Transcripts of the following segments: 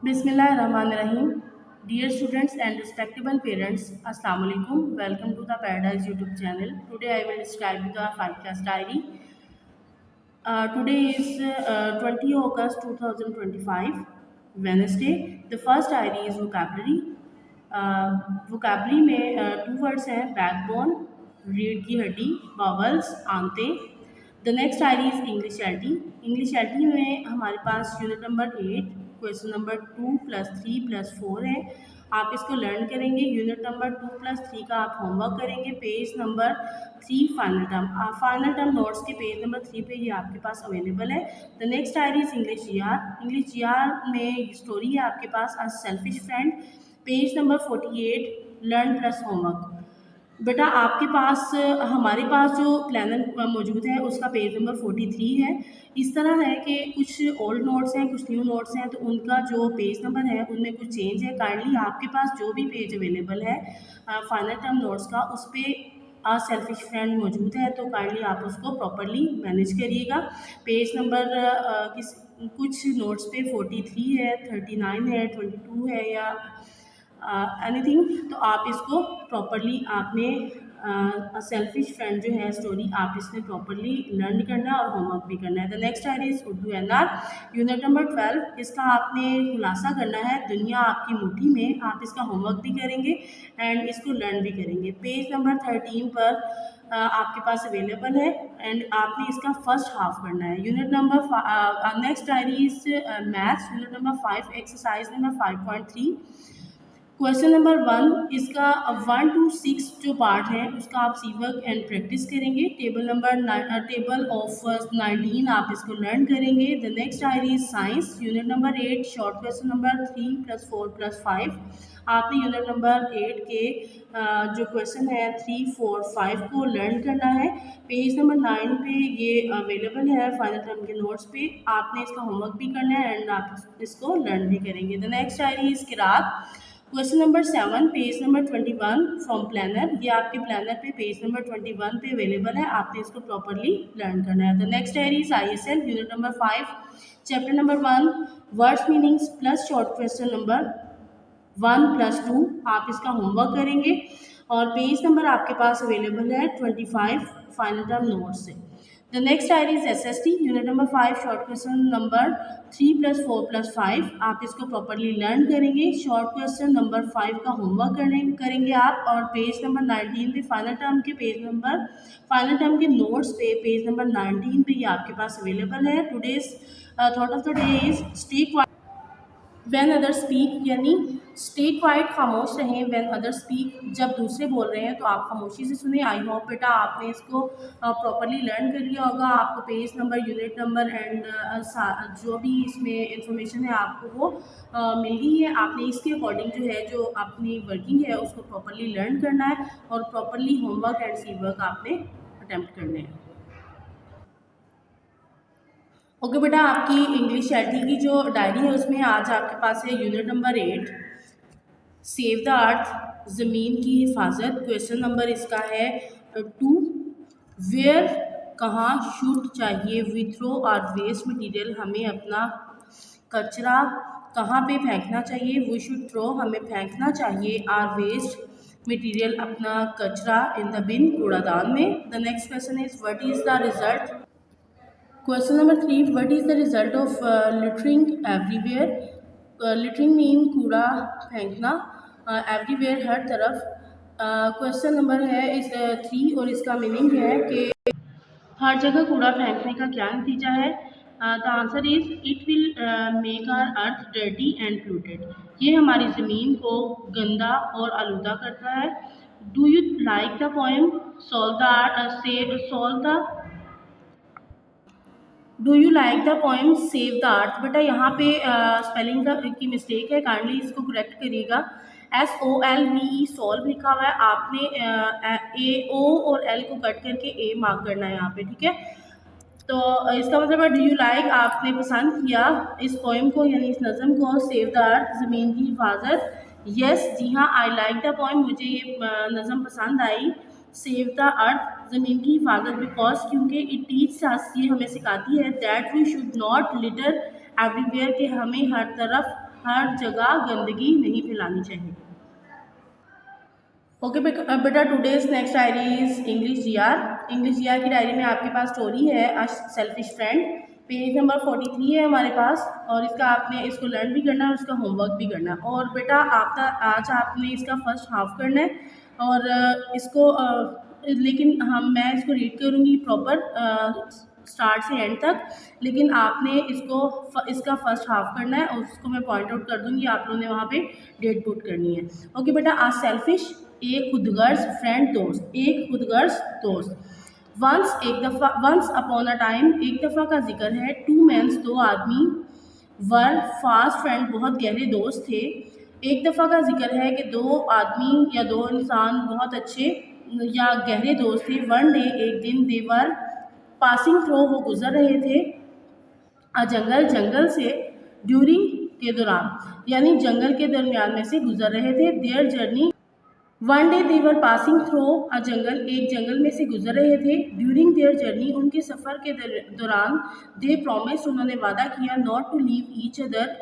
Bismillahirrahmanirrahim. Dear students and respectable parents, Assalamu alaikum. Welcome to the Paradise YouTube channel. Today I will describe the 5th class diary. Today is 20 August 2025, Wednesday. The first diary is vocabulary. Vocabulary में two words हैं backbone, रीढ़ की हड्डी, bowels, आंते. The next diary is English L T. English L T में हमारे पास unit number 8 question number 2+3+4 है. आप इसको लर्न करेंगे. यूनिट नंबर 2+3 का आप होमवर्क करेंगे. Page number 3 final term notes के पेज नंबर 3 पे ये आपके पास अवेलेबल है. The next diary is English G R. English G R में स्टोरी है आपके पास a selfish friend. Page number 48 learn plus homework. बेटा आपके पास हमारे पास जो प्लानर मौजूद है उसका पेज नंबर 43 है. इस तरह है कि कुछ ओल्ड नोट्स हैं, कुछ न्यू नोट्स हैं, तो उनका जो पेज नंबर है उनमें कुछ चेंज है. काइंडली आपके पास जो भी पेज अवेलेबल है फाइनल टर्म नोट्स का, उस पर सेल्फिश फ्रेंड मौजूद है, तो काइंडली आप उसको प्रॉपरली मैनेज करिएगा. पेज नंबर कुछ नोट्स पे 43 है, 39 है, 22 है या एनीथिंग, तो आप इसको प्रॉपरली आपने सेल्फिश फ्रेंड जो है स्टोरी आप इसमें प्रॉपरली लर्न करना है और होमवर्क भी करना है. The next diary is Urdu N R. Unit number 12 इसका आपने खुलासा करना है. दुनिया आपकी मुट्ठी में. आप इसका होमवर्क भी करेंगे एंड इसको लर्न भी करेंगे. पेज नंबर 13 पर आपके पास अवेलेबल है एंड आपने इसका फर्स्ट हाफ करना है. Unit number next diary is maths. Unit number 5 exercise number 5.3. Question number 1 इसका 1 to 6 जो पार्ट है उसका आप सी वर्क एंड प्रैक्टिस करेंगे. टेबल ऑफ 19 आप इसको लर्न करेंगे. The next diary is science. Unit number 8 short question number 3+4+5. आपने यूनिट नंबर 8 के जो क्वेश्चन है 3, 4, 5 को लर्न करना है. पेज नंबर 9 पे ये अवेलेबल है फाइनल टर्म के नोट्स पे. आपने इसका होमवर्क भी करना है एंड आप इसको लर्न भी करेंगे. द नेक्स्ट डायरी इज किरात. Question number 7 page number 21 from planner. ये आपके प्लानर पे पेज नंबर 21 पे अवेलेबल है. आपने इसको प्रॉपरली लर्न करना है. The next diary is ISL. Unit number 5 chapter number 1 words meanings plus short question number 1+2. आप इसका होमवर्क करेंगे और पेज नंबर आपके पास अवेलेबल है 25 फाइनल टर्म नोट्स से. The next diary is SST. Unit number 5 short question number 3+4+5. आप इसको प्रॉपरली लर्न करेंगे. शॉर्ट क्वेश्चन नंबर 5 का होमवर्क करेंगे आप और पेज नंबर 19 पे फाइनल टर्म के नोट्स पे पेज नंबर 19 पे ये आपके पास अवेलेबल है. Today's thought of the day is stay when other speak, यानी स्टे क्वाइट, खामोश रहें. व्हेन अदर स्पीक, जब दूसरे बोल रहे हैं तो आप खामोशी से सुने. आई होप बेटा आपने इसको प्रॉपरली लर्न कर लिया होगा. आपको page number, unit number and जो भी इसमें इंफॉर्मेशन है आपको वो मिल गई है. आपने इसके अकॉर्डिंग जो है जो अपनी वर्किंग है उसको प्रॉपरली लर्न करना है और properly homework and C work आपने अटैम्प्ट करने हैं. ओके बेटा, आपकी इंग्लिश एलटी की जो डायरी है उसमें आज आपके पास है यूनिट नंबर 8 सेव द अर्थ, ज़मीन की हिफाजत. क्वेश्चन नंबर इसका है 2. वेयर, कहाँ. शुड, चाहिए. We throw our waste material, हमें अपना कचरा कहाँ पे फेंकना चाहिए. वी शुड थ्रो, हमें फेंकना चाहिए. आर वेस्ट मटीरियल, अपना कचरा, इन द बिन, कूड़ादान में. The next question is what is the result. Question number 3 what is the result of littering everywhere. Littering mean कूड़ा फेंकना, एवरीवेयर हर तरफ. क्वेश्चन नंबर है इस 3 और इसका मीनिंग है कि हर जगह कूड़ा फेंकने का क्या नतीजा है. The answer is it will make our earth dirty and polluted. ये हमारी ज़मीन को गंदा और आलूदा करता है. Do you like the poem solve the do you like the poem save the earth. बेटा यहाँ पे स्पेलिंग की मिस्टेक है, काइंडली इसको करेक्ट करिएगा. SOLVE सॉल्व लिखा हुआ है. आपने O और L को कट करके A मार्क करना है यहाँ पे, ठीक है. तो इसका मतलब है डू यू लाइक, आपने पसंद किया इस पोएम को यानी इस नज़म को. सेव द अर्थ, ज़मीन की हिफाजत. यस, जी हाँ, आई लाइक द पोएम, मुझे ये नज़म पसंद आई. सेव द अर्थ, ज़मीन की हिफाजत, बिकॉज, क्योंकि इट टीच अस, ये हमें सिखाती है that we should not litter everywhere, के हमें हर तरफ हर जगह गंदगी नहीं फैलानी चाहिए। ओके बेटा, today's next diary is English GR. English GR की डायरी में आपके पास स्टोरी है a selfish friend. Page number 43 है हमारे पास, और इसका आपने इसको लर्न भी करना है, उसका होमवर्क भी करना है। और बेटा आपका आज आपने इसका फर्स्ट हाफ करना है, और इसको लेकिन मैं इसको रीड करूँगी प्रॉपर स्टार्ट से एंड तक, लेकिन आपने इसका फर्स्ट हाफ करना है, और उसको मैं पॉइंट आउट कर दूंगी, आप लोगों ने वहाँ पे डेट पुट करनी है। ओके बेटा, आज सेल्फिश, एक खुदगर्ज फ्रेंड दोस्त, एक खुदगर्ज दोस्त। वंस अपॉन अ टाइम, एक दफ़ा का जिक्र है, टू मेंस, दो आदमी, वर फास्ट फ्रेंड, बहुत गहरे दोस्त थे। एक दफ़ा का जिक्र है कि दो आदमी या दो इंसान बहुत अच्छे या गहरे दोस्त थे। वन डे, एक दिन, देवर पासिंग थ्रो, वो गुजर रहे थे, जंगल, जंगल से, ड्यूरिंग, के दौरान, यानी जंगल के दरमियान में से गुजर रहे थे। Their journey, one day they were passing through a jungle, एक जंगल में से गुजर रहे थे। ड्यूरिंग देयर जर्नी, उनके सफ़र के दौरान, दे प्रोमिस, उन्होंने वादा किया, not to leave each other,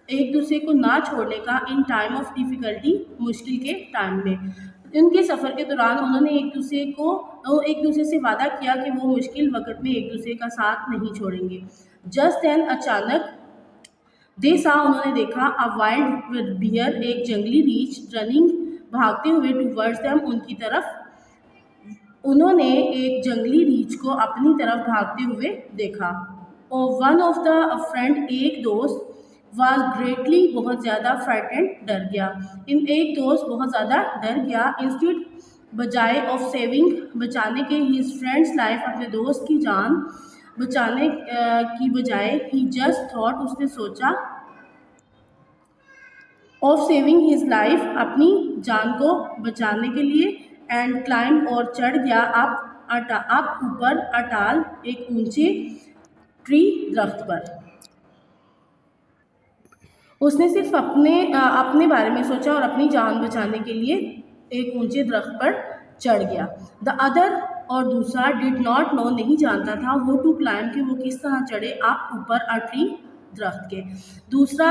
एक दूसरे को ना छोड़ने का, इन टाइम ऑफ डिफ़िकल्टी, मुश्किल के टाइम में। उनके सफ़र के दौरान उन्होंने एक दूसरे से वादा किया कि वो मुश्किल वक़्त में एक दूसरे का साथ नहीं छोड़ेंगे। जस्ट देन, अचानक, दे सा, उन्होंने देखा, अ वाइल्ड बियर, एक जंगली रीछ, रनिंग, भागते हुए, टूवर्ड्स देम, उनकी तरफ। उन्होंने एक जंगली रीछ को अपनी तरफ भागते हुए देखा। और वन ऑफ द फ्रेंड, एक दोस्त, वाज ग्रेटली, बहुत ज़्यादा, फ्राइटेंड, डर गया। एक दोस्त बहुत ज़्यादा डर गया। इंस्टेड, बजाय, ऑफ सेविंग, बचाने के, हिज फ्रेंड्स लाइफ, अपने दोस्त की जान बचाने की बजाय, ही जस्ट थॉट, उसने सोचा, ऑफ सेविंग हिज लाइफ, अपनी जान को बचाने के लिए, एंड क्लाइम, और चढ़ गया, अप ऊपर, अटाल, एक ऊंचे, ट्री, दरख्त पर। उसने सिर्फ अपने बारे में सोचा और अपनी जान बचाने के लिए एक ऊंचे दरख्त पर चढ़ गया। द अदर, और दूसरा, डिड नॉट नो, नहीं जानता था, वो टू क्लाइम, कि वो किस तरह चढ़े, आप ऊपर, अ ट्री, दरख्त के। दूसरा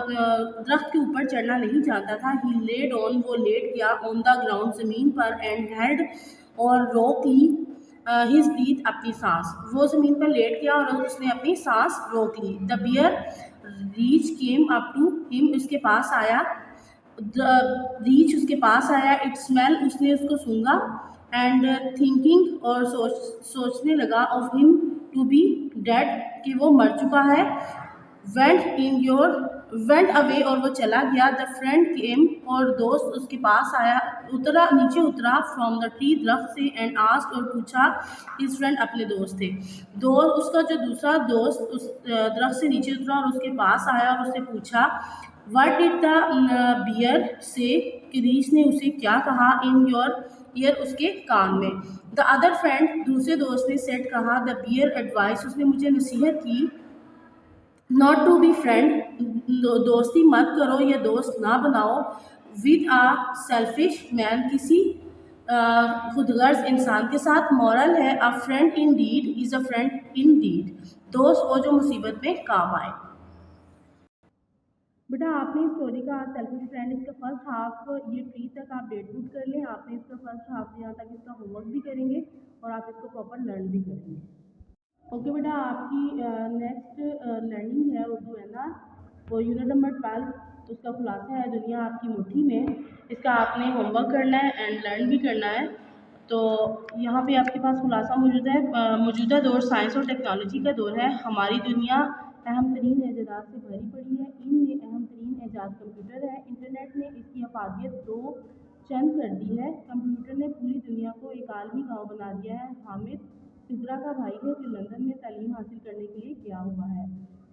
दरख्त के ऊपर चढ़ना नहीं जानता था। ही लेड ऑन, वो लेट गया, ऑन द ग्राउंड, ज़मीन पर, एंड हेल्ड, और रोक ली, हिज ब्रीथ, अपनी सांस, वो ज़मीन पर लेट गया और उसने अपनी सांस रोक ली। The bear reach came up to him, उसके पास आया, रीच उसके पास आया, इट स्मेल, उसने उसको सूंघा, एंड थिंकिंग, और सोचने लगा, of him, to be dead, कि वो मर चुका है। वेंट अवे, और वो चला गया। द फ्रेंड केम, और दोस्त उसके पास आया, नीचे उतरा, फ्रॉम द ट्री, दरख्त से, एंड आस्क्ड, और पूछा, हिज फ्रेंड, अपने दोस्त थे। उसका जो दूसरा दोस्त उस दरख्त से नीचे उतरा और उसके पास आया और उससे पूछा, व्हाट डिड द बियर से, कि रीछ ने उसे क्या कहा, इन योर ईयर, उसके कान में। द अदर फ्रेंड, दूसरे दोस्त ने सेड, कहा, द बियर एडवाइस, उसने मुझे नसीहत की, नॉट टू बी फ्रेंड, दोस्ती मत करो या दोस्त ना बनाओ, विद आ सेल्फिश मैन, किसी खुदगर्ज इंसान के साथ। मॉरल है, a friend in deed is a friend in deed, दोस्त वो जो मुसीबत में काम आए। बेटा आपने इस स्टोरी का सेल्फिश फ्रेंड, इसका फर्स्ट हाफ, ये ट्री तक आप डेट बुक कर लें। आपने इसका फर्स्ट हाफ यहाँ तक इसका होमवर्क भी करेंगे और आप इसको प्रॉपर लर्न भी करेंगे। ओके बेटा, आपकी नेक्स्ट लर्निंग है उर्दू एन आर, वो यूनिट नंबर 12, उसका खुलासा है, दुनिया आपकी मुट्ठी में। इसका आपने होमवर्क करना है एंड लर्न भी करना है। तो यहाँ पे आपके पास खुलासा मौजूद है। मौजूदा दौर साइंस और टेक्नोलॉजी का दौर है। हमारी दुनिया अहम तरीन ईजाद से भरी पड़ी है। इनमें अहम तरीन ईजाद कंप्यूटर है। इंटरनेट ने इसकी अफादियत दो चंद कर दी है। कंप्यूटर ने पूरी दुनिया को एक आलमी गाँव बना दिया है। हामिद फिजरा का भाई है जो लंदन में तालीम हासिल करने के लिए गया हुआ है।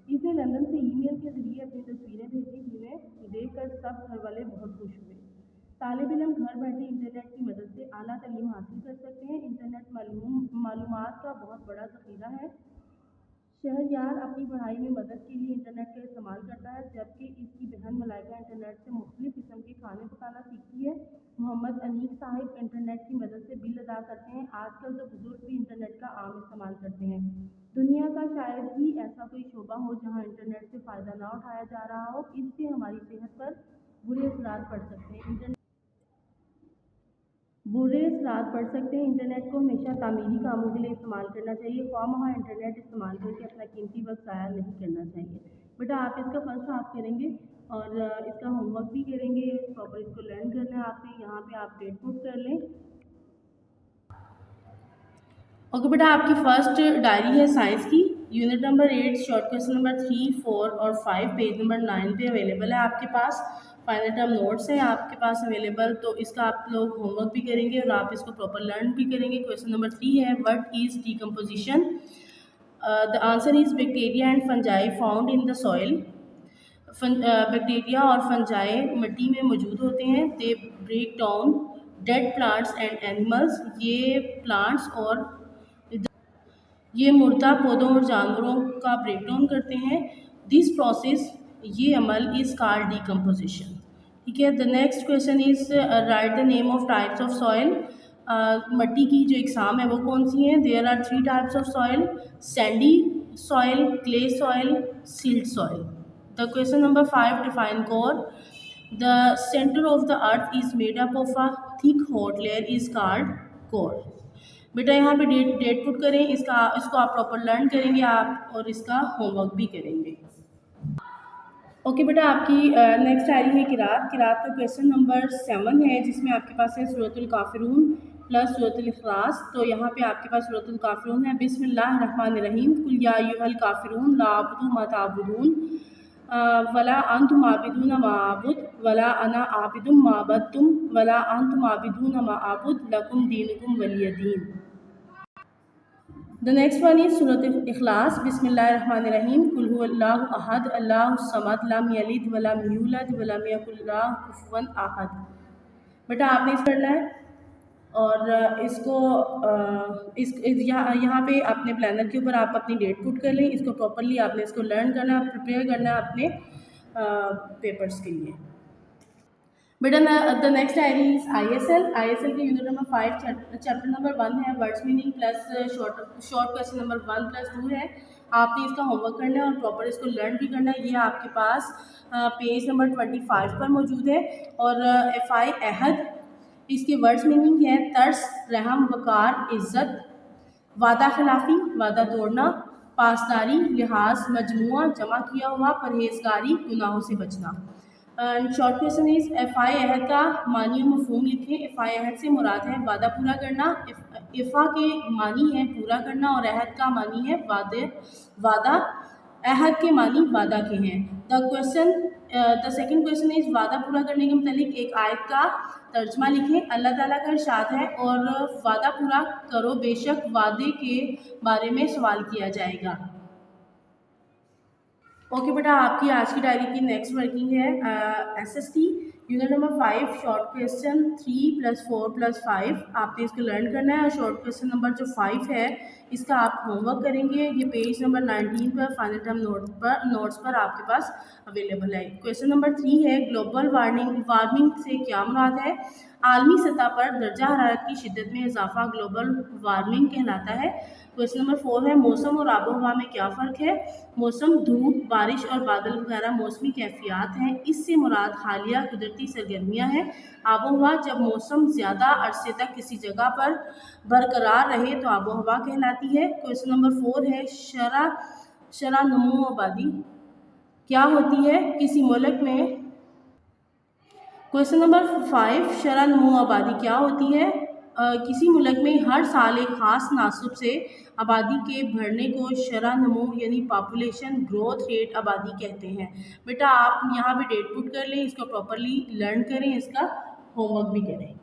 इसने लंदन से ईमेल के ज़रिए अपनी तस्वीरें भेजी, जिन्हें देखकर सब घर वाले बहुत खुश हुए। तालिब इल्म घर बैठे इंटरनेट की मदद से आला तालीम हासिल कर सकते हैं। इंटरनेट मालूमात का बहुत बड़ा ज़ख़ीरा है। शहरयार अपनी पढ़ाई में मदद के लिए इंटरनेट का इस्तेमाल करता है, जबकि इसकी बहन मलाइका इंटरनेट से मुख्तलिफ किस्म के खाने पकाना सीखती है। मोहम्मद अनीक साहिब इंटरनेट की मदद से बिल अदा करते हैं। आजकल तो बुजुर्ग भी इंटरनेट का आम इस्तेमाल करते हैं। दुनिया का शायद ही ऐसा कोई शोबा हो, जहाँ इंटरनेट से फ़ायदा ना उठाया जा रहा हो, इससे हमारी सेहत पर बुरे असरात पड़ सकते हैं। इंटरनेट को हमेशा तामीरी कामों के लिए इस्तेमाल करना चाहिए। ख्वाह इंटरनेट इस्तेमाल करके अपना कीमती वक्त ज़ाया नहीं करना चाहिए। बेटा आप इसका फर्स्ट हाफ करेंगे और इसका होमवर्क भी करेंगे, प्रॉपर इसको लर्न करना है आपने। यहाँ पे आप डेट पुट कर लें। ओके बेटा, आपकी फर्स्ट डायरी है साइंस की, unit number 8, short question number 3, 4 और 5 पेज नंबर 9 पे अवेलेबल है आपके पास। फाइनल टर्म नोट्स है आपके पास अवेलेबल, तो इसका आप लोग होमवर्क भी करेंगे और आप इसको प्रॉपर लर्न भी करेंगे। क्वेश्चन नंबर 3 है, what is decomposition? The answer is bacteria and fungi found in the soil. Bacteria और फंजाई मिट्टी में मौजूद होते हैं। They break down dead plants and animals, ये प्लांट्स और ये मुर्दा पौधों और जानवरों का ब्रेकडाउन करते हैं। दिस प्रोसेस, ये अमल इज़ कॉल्ड डिकम्पोजिशन। ठीक है। The next question is write the name of types of soil. मिट्टी की जो इकसाम है वो कौन सी हैं? There are 3 types of soil, sandy soil, clay soil, silt soil. The question number 5, define core. The centre of the earth is made up of a thick hot layer is called core. बेटा यहाँ पे date put करें, इसको आप proper learn करेंगे आप और इसका होमवर्क भी करेंगे। ओके बेटा, आपकी नेक्स्ट आ रही है किरात का क्वेश्चन नंबर 7 है, जिसमें आपके पास है सूरतुल काफिरून प्लस सूरतुल इखलास। तो यहाँ पे आपके पास सूरतुल काफिरून है, बिस्मिल्लाहिर्रहमानिर्रहीम, कुल या अय्युहल काफिरून ला अअबुदु मा ताबुदून वला अंतुम आबिदून मा अअबुद वला अना आबिदुम मा अबदतुम वला अंतुम आबिदून मा अअबुद लकुम दीनुकुम वलिय दीन। द नेक्स्ट वन इज सूरत इखलास, बिस्मिल्लाहिर्रहमानिर्रहीम, कुल हुवल्लाहु अहद अल्लाहु समद लम यलिद वलम यूलद वलम यकुल लहु कुफुवन अहद। बेटा आपने इस करना है और इसको यहाँ पे अपने प्लानर के ऊपर आप अपनी डेट पुट कर लें। इसको प्रॉपरली आपने इसको लर्न करना, प्रिपेयर करना अपने पेपर्स के लिए। बेटा the next diary is ISL के यूनिट नंबर 5, चैप्टर नंबर 1 है, words meaning plus short question number 1 plus 2 है। आपने इसका होमवर्क करना है और प्रॉपर इसको लर्न भी करना है। ये आपके पास पेज नंबर 25 पर मौजूद है। और FI अहद, इसके वर्ड्स मीनिंग है तर्स, रहम, वकार, इज़्ज़त, वादा खिलाफी, वादा तोड़ना, पासदारी, लिहाज, मजमुआ, जमा किया हुआ, परहेजगारी, गुनाहों से बचना। शॉर्ट क्वेश्चन इज FI अहद का मानी मफहूम लिखें। FI अहद से मुराद है वादा पूरा करना। इफ़ा के मानी है पूरा करना और अहद का मानी है वादा। अहद के मानी वादा के हैं। द सेकंड क्वेश्चन इज वादा पूरा करने के मतलब एक आयत का तर्जमा लिखें। अल्लाह ताला का इरशाद है और वादा पूरा करो, बेशक वादे के बारे में सवाल किया जाएगा। ओके बेटा, आपकी आज की डायरी की नेक्स्ट वर्किंग है SST unit number 5, short question 3 + 4 + 5। आपने इसको लर्न करना है और शॉर्ट क्वेश्चन नंबर जो 5 है इसका आप होमवर्क करेंगे। ये पेज नंबर 19 पर फाइनल टर्म नोट्स पर आपके पास अवेलेबल है। क्वेश्चन नंबर 3 है, ग्लोबल वार्मिंग से क्या मुराद है? आलमी सतह पर दर्जा हरारत की शिद्दत में इजाफा ग्लोबल वार्मिंग कहलाता है। क्वेश्चन नंबर 4 है, मौसम और आबो हवा में क्या फ़र्क है? मौसम धूप, बारिश और बादल वगैरह मौसमी कैफियत हैं। इससे मुराद हालिया कुदरती सरगर्मियाँ हैं। आबो हवा जब मौसम ज़्यादा अरसे तक किसी जगह पर बरकरार रहे तो आबो हवा कहलाती है। क्वेश्चन नंबर 4 है, शरह नमो आबादी क्या होती है किसी मुल्क में? क्वेश्चन नंबर 5, शरह नमो आबादी क्या होती है? किसी मुल्क में हर साल एक ख़ास नासब से आबादी के बढ़ने को शरह नमो यानी पॉपुलेशन ग्रोथ रेट आबादी कहते हैं। बेटा आप यहाँ पे डेट पुट कर लें, इसको प्रॉपरली लर्न करें, इसका होमवर्क भी करें।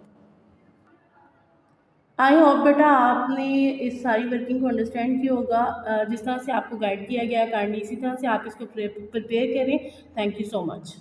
आई होप बेटा आपने इस सारी वर्किंग को अंडरस्टैंड किया होगा। जिस तरह से आपको गाइड किया गया काइंडली इसी तरह से आप इसको प्रिपेयर करें। Thank you so much.